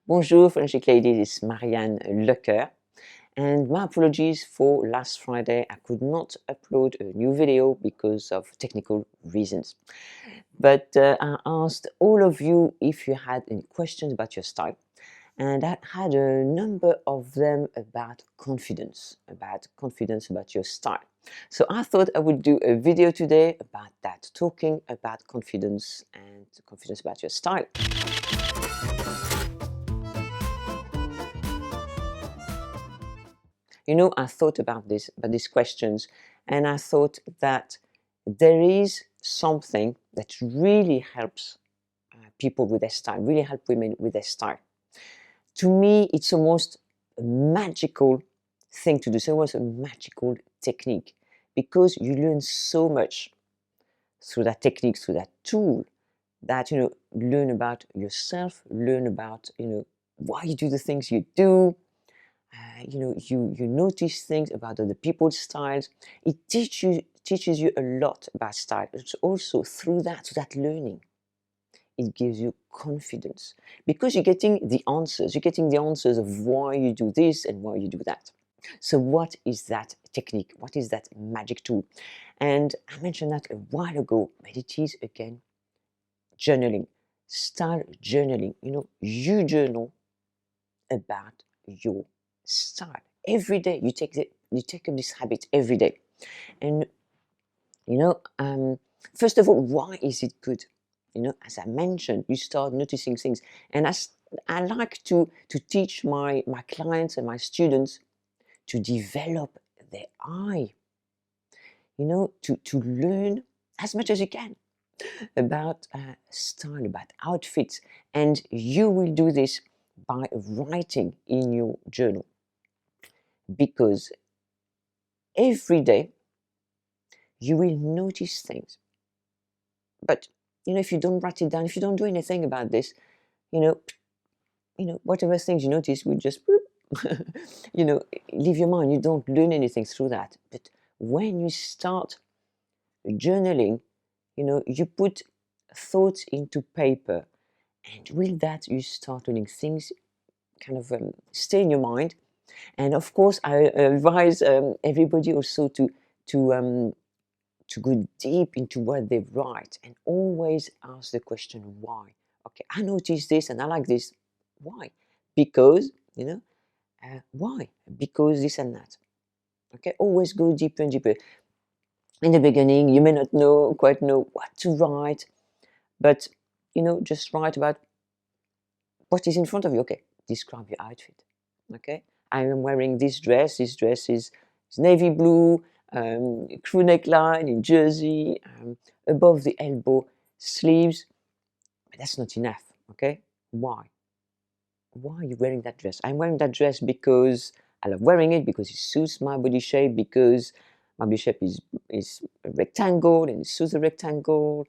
Bonjour, French ladies, it's Marianne Lecoeur. And my apologies for last Friday. I could not upload a new video because of technical reasons. But I asked all of you if you had any questions about your style. And I had a number of them about confidence about your style. So I thought I would do a video today about that, talking about confidence and confidence about your style. I thought about these questions, and I thought that there is something that really helps people with their style, really help women with their style. To me, it's almost a magical thing to do. So it was a magical technique because you learn so much through that technique, through that tool, that learn about yourself, learn about why you do the things you do. You notice things about other people's styles. It teaches you a lot about style. It's also through that learning, it gives you confidence because you're getting the answers. You're getting the answers of why you do this and why you do that. So what is that technique? What is that magic tool? And I mentioned that a while ago, but it is again journaling, style journaling. You journal about your style every day. You take up this habit every day, and first of all, why is it good? As I mentioned, you start noticing things, and I like to teach my clients and my students to develop their eye. To learn as much as you can about style, about outfits, and you will do this by writing in your journal, because every day you will notice things. But if you don't write it down, if you don't do anything about this, whatever things you notice will just leave your mind. You don't learn anything through that. But when you start journaling, you put thoughts into paper, and with that you start learning things kind of stay in your mind. And of course, I advise everybody also to go deep into what they write, and always ask the question why. Okay, I noticed this and I like this. Why? Because why? Because this and that. Okay, always go deeper and deeper. In the beginning, you may not quite know what to write, but just write about what is in front of you. Okay, describe your outfit. Okay, I am wearing this dress. This dress is navy blue, crew neckline in jersey, above the elbow sleeves. But that's not enough. Okay, why? Why are you wearing that dress? I'm wearing that dress because I love wearing it, because it suits my body shape, because my body shape is a rectangle and it suits a rectangle.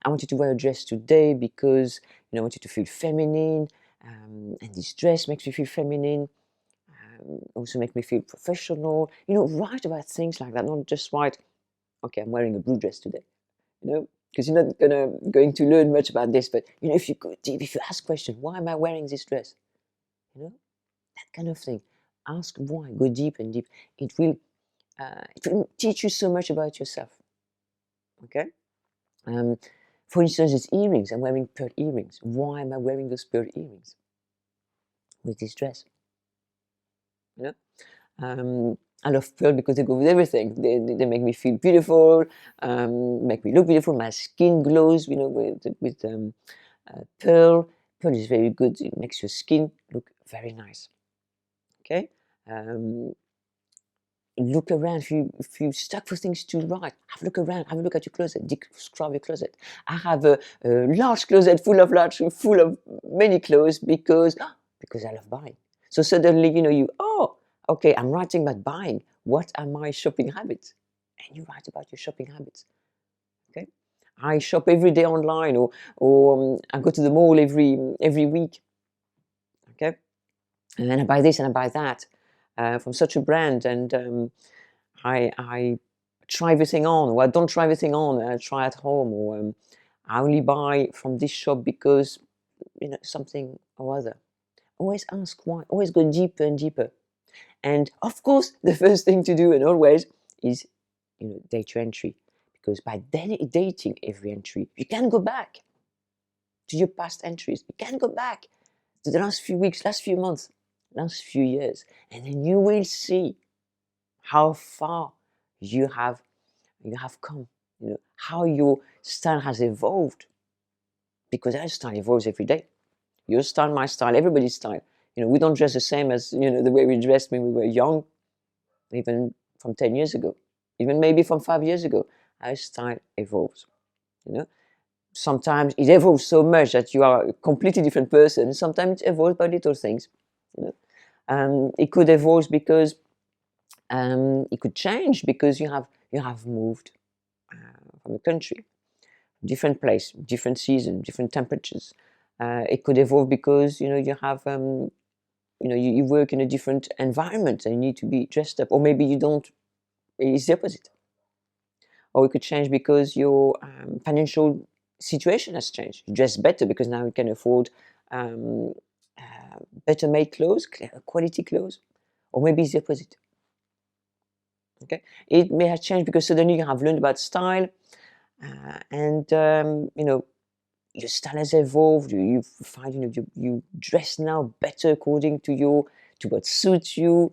I wanted to wear a dress today because I wanted to feel feminine, and this dress makes me feel feminine. Also make me feel professional. Write about things like that, not just write, okay, I'm wearing a blue dress today. Because you're not going to learn much about this. But if you go deep, if you ask questions, why am I wearing this dress? That kind of thing. Ask why. Go deep and deep. It will teach you so much about yourself. Okay. For instance, it's earrings. I'm wearing pearl earrings. Why am I wearing those pearl earrings with this dress? I love pearl because they go with everything. They make me feel beautiful, make me look beautiful. My skin glows, with pearl. Pearl is very good. It makes your skin look very nice. Okay. Look around. If you stuck for things to write, have a look around. Have a look at your closet. Describe your closet. I have a large closet full of many clothes because I love buying. So suddenly, okay, I'm writing about buying. What are my shopping habits? And you write about your shopping habits. Okay, I shop every day online, or I go to the mall every week. Okay, and then I buy this and I buy that from such a brand, and I try everything on, or I don't try everything on. I try at home, or I only buy from this shop because something or other. Always ask why. Always go deeper and deeper. And of course, the first thing to do, and always, is date your entry, because by dating every entry, you can go back to your past entries. You can go back to the last few weeks, last few months, last few years, and then you will see how far you have come. How your style has evolved, because our style evolves every day. Your style, my style, everybody's style. We don't dress the same as the way we dressed when we were young, even from 10 years ago, even maybe from 5 years ago. Our style evolves. Sometimes it evolves so much that you are a completely different person. Sometimes it evolves by little things. It could evolve because it could change because you have moved from a country, different place, different season, different temperatures. It could evolve because you have you work in a different environment and you need to be dressed up, or maybe you don't. It's the opposite. Or it could change because your financial situation has changed. You dress better because now you can afford better made clothes, quality clothes, or maybe it's the opposite. Okay, it may have changed because suddenly you have learned about style, and your style has evolved. You find you dress now better according to what suits you,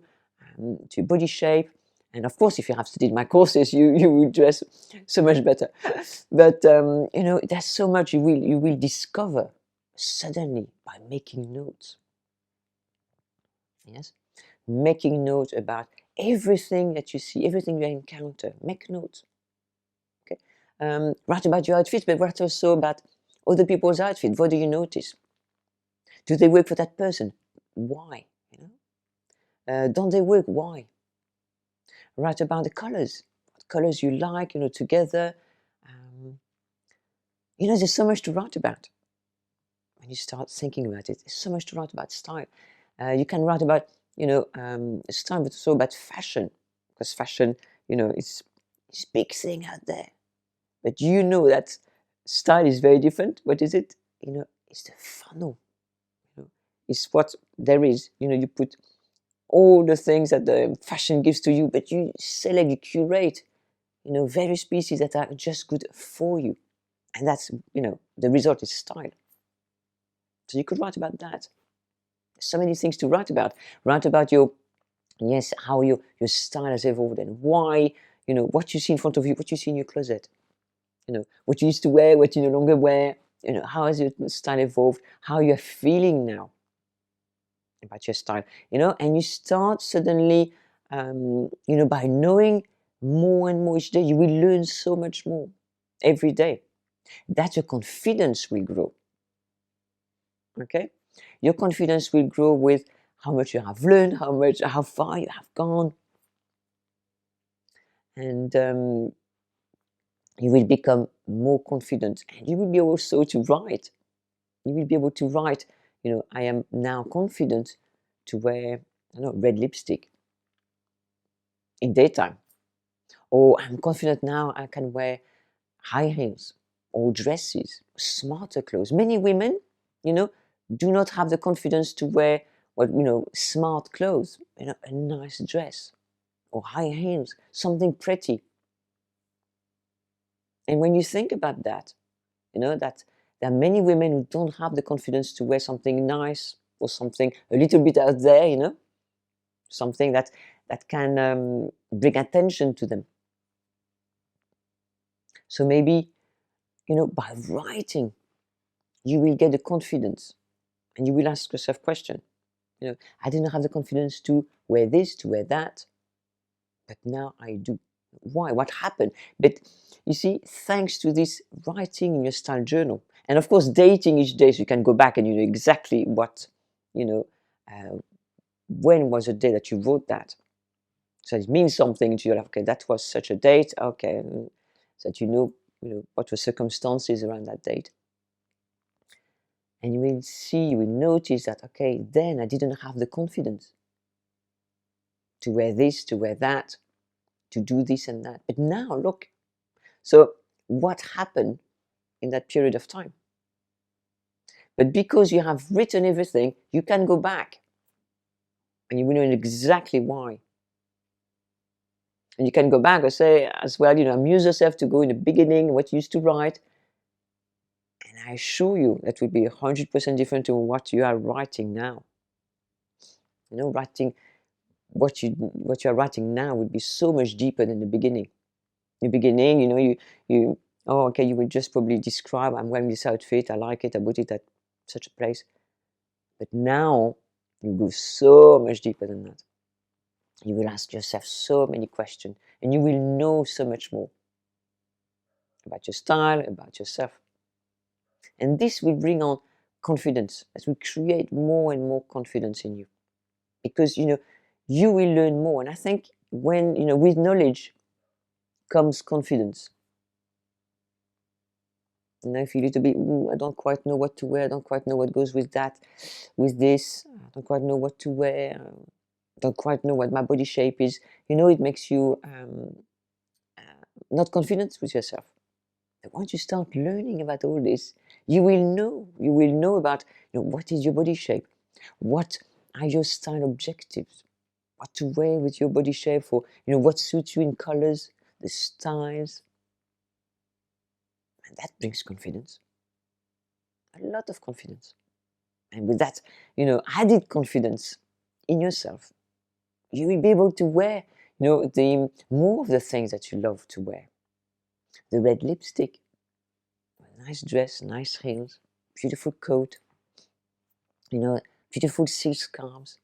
to your body shape. And of course, if you have studied my courses, you will dress so much better. But there's so much you will discover suddenly by making notes. Yes, making notes about everything that you see, everything you encounter. Make notes. Okay, write about your outfit, but write also about other people's outfit. What do you notice? Do they work for that person? Why? Don't they work? Why? Write about the colors. What colors you like, together. There's so much to write about. When you start thinking about it, there's so much to write about style. You can write about, style, but also about fashion. Because fashion, it's big thing out there. But that style is very different. What is it? It's the funnel. It's what there is. You put all the things that the fashion gives to you, but you select, you curate, various pieces that are just good for you. And that's, the result is style. So you could write about that. There's so many things to write about. Write about how your style has evolved and why, what you see in front of you, what you see in your closet. What you used to wear, what you no longer wear, how has your style evolved, how you're feeling now about your style, and you start suddenly, by knowing more and more each day, you will learn so much more every day. That your confidence will grow. Okay? Your confidence will grow with how much you have learned, how far you have gone. And you will become more confident, and you will be also to write. You will be able to write, I am now confident to wear, red lipstick in daytime. Or I'm confident now I can wear high heels or dresses, smarter clothes. Many women, do not have the confidence to wear smart clothes, a nice dress or high heels, something pretty. And when you think about that, that there are many women who don't have the confidence to wear something nice or something a little bit out there, something that can bring attention to them. So maybe, by writing, you will get the confidence, and you will ask yourself question. I didn't have the confidence to wear this, to wear that, but now I do. Why? What happened? But you see, thanks to this writing in your style journal, and of course dating each day, so you can go back and you know exactly what, when was the day that you wrote that. So it means something to your life. Okay, that was such a date. Okay, so that what were circumstances around that date. And you will notice that, okay, then I didn't have the confidence to wear this, to wear that, to do this and that. But now, look. So what happened in that period of time? But because you have written everything, you can go back and you will know exactly why. And you can go back and say as well, amuse yourself to go in the beginning, what you used to write. And I assure you that will be 100% different to what you are writing now. Writing what you are writing now would be so much deeper than the beginning. In the beginning, you oh, okay, you would just probably describe, I'm wearing this outfit, I like it, I bought it at such a place. But now you go so much deeper than that. You will ask yourself so many questions, and you will know so much more about your style, about yourself. And this will bring on confidence, as will create more and more confidence in you. Because, you will learn more. And I think when, with knowledge comes confidence. If you're a little bit, I don't quite know what to wear, I don't quite know what goes with that, with this, I don't quite know what to wear, I don't quite know what my body shape is, it makes you not confident with yourself. But once you start learning about all this, you will know about, what is your body shape, what are your style objectives, what to wear with your body shape for, what suits you in colors, the styles. And that brings confidence, a lot of confidence. And with that, added confidence in yourself, you will be able to wear, the more of the things that you love to wear. The red lipstick, a nice dress, nice heels, beautiful coat, beautiful silk scarves.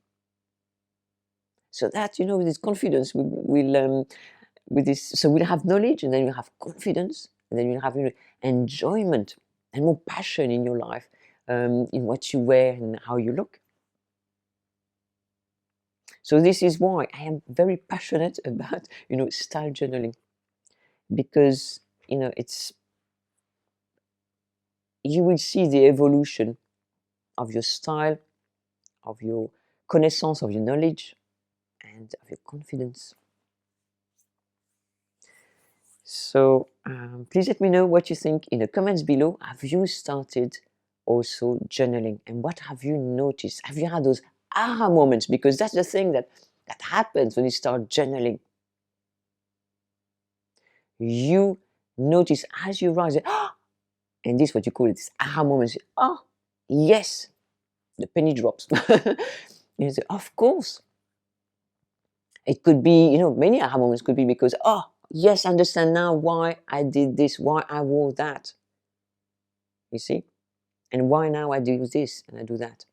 So that, with this confidence, we'll with this, so we'll have knowledge, and then we'll have confidence, and then you'll have enjoyment and more passion in your life, in what you wear and how you look. So this is why I am very passionate about, style journaling, because, it's, you will see the evolution of your style, of your connaissance, of your knowledge, and of your confidence. So please let me know what you think in the comments below. Have you started also journaling, and what have you noticed? Have you had those aha moments? Because that's the thing that happens when you start journaling. You notice as you write, and this is what you call it, this aha moment. Oh, yes, the penny drops. You say, of course. It could be, many aha moments could be because, oh, yes, I understand now why I did this, why I wore that. You see? And why now I do this and I do that.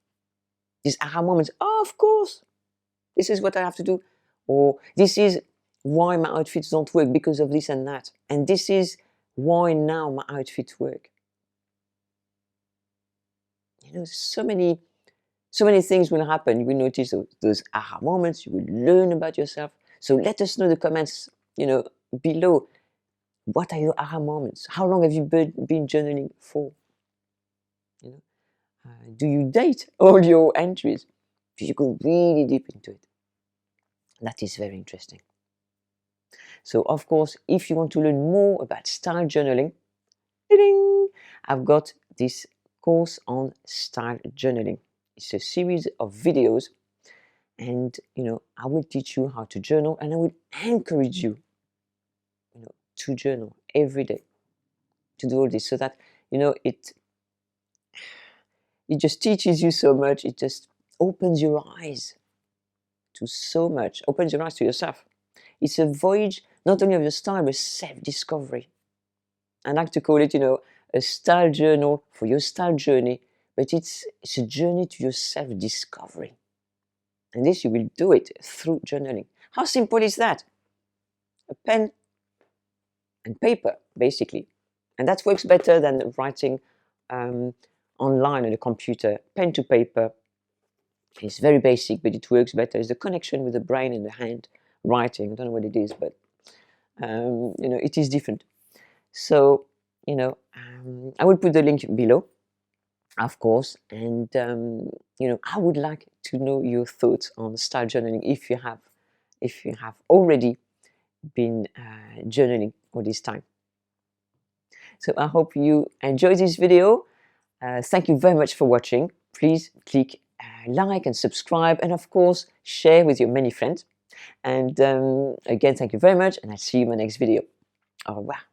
These aha moments, oh, of course, this is what I have to do. Or this is why my outfits don't work because of this and that. And this is why now my outfits work. So many things will happen. You will notice those aha moments. You will learn about yourself. So let us know in the comments, below. What are your aha moments? How long have you been journaling for? Do you date all your entries? Do you go really deep into it? That is very interesting. So, of course, if you want to learn more about style journaling, I've got this course on style journaling. It's a series of videos, and I will teach you how to journal, and I will encourage you, to journal every day, to do all this, so that it just teaches you so much. It just opens your eyes to so much, opens your eyes to yourself. It's a voyage not only of your style, but self-discovery. I like to call it, a style journal for your style journey, but it's a journey to your self-discovery. And this, you will do it through journaling. How simple is that? A pen and paper, basically. And that works better than writing online on a computer. Pen to paper is very basic, but it works better. It's the connection with the brain and the hand writing. I don't know what it is, but it is different. So, I will put the link below, of course, and I would like to know your thoughts on style journaling if you have already been journaling all this time. So I hope you enjoyed this video. Thank you very much for watching. Please click like and subscribe, and of course share with your many friends. And again, thank you very much, and I'll see you in my next video. Au revoir.